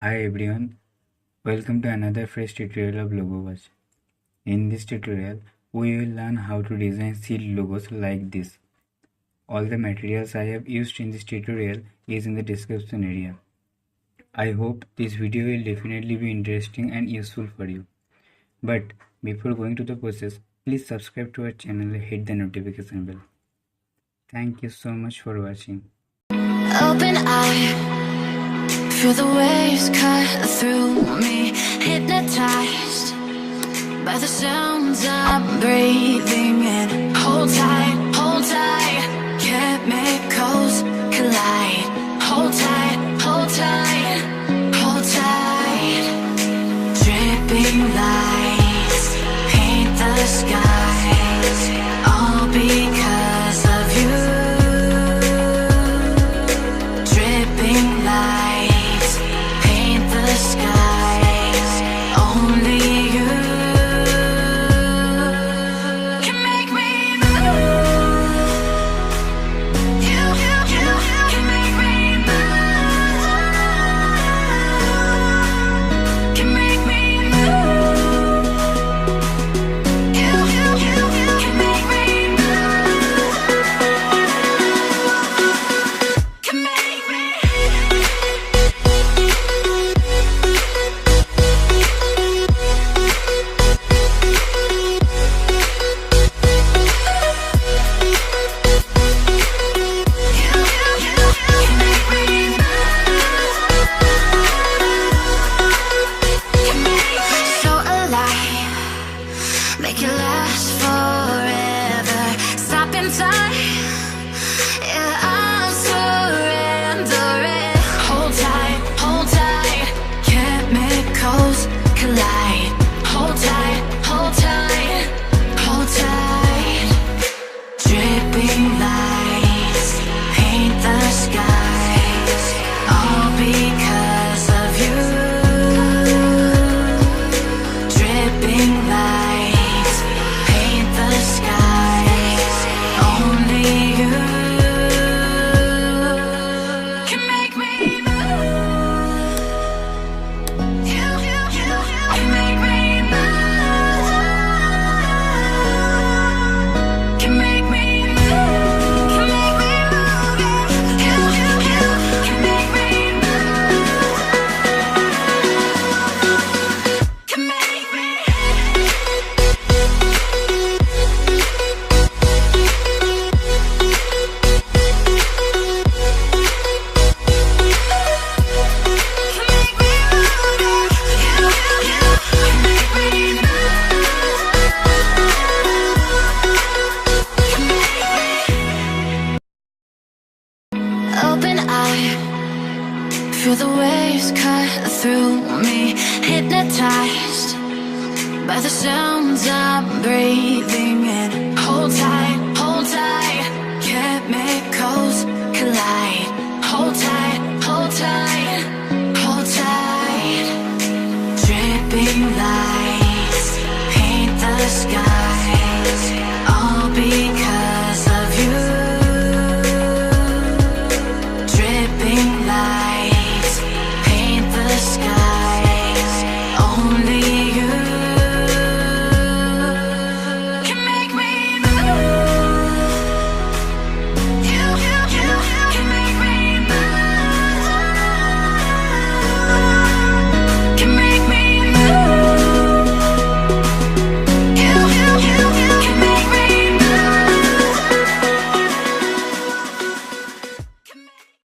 Hi everyone, welcome to another fresh tutorial of Logo Watch. In this tutorial, we will learn how to design seal logos like this. All the materials I have used in this tutorial is in the description area. I hope this video will definitely be interesting and useful for you. But before going to the process, please subscribe to our channel and hit the notification bell. Thank you so much for watching. Open eye, feel the waves cut through me, hypnotized by the sounds I'm breathing in. Hold tight, chemicals collide. Hold tight, hold tight, hold tight. Dripping lights paint the skies, all because of you. Dripping lights paint the skies, only you can make me move. You can make me move. Can make me move. You can make me move. Can make me. So alive, make it last forever. Stop in time, yeah, I'm surrendering. Hold tight, chemicals collide. Hold tight, hold tight, hold tight. Dripping lights paint the skies, all because of you. Dripping lights paint the skies, only you can make me move. You can make me move. Can make me move. Can make me move. You can make me move. Can make me. Open eye, feel the waves cut through me, hypnotized by the sounds I'm breathing in. Hold tight, chemicals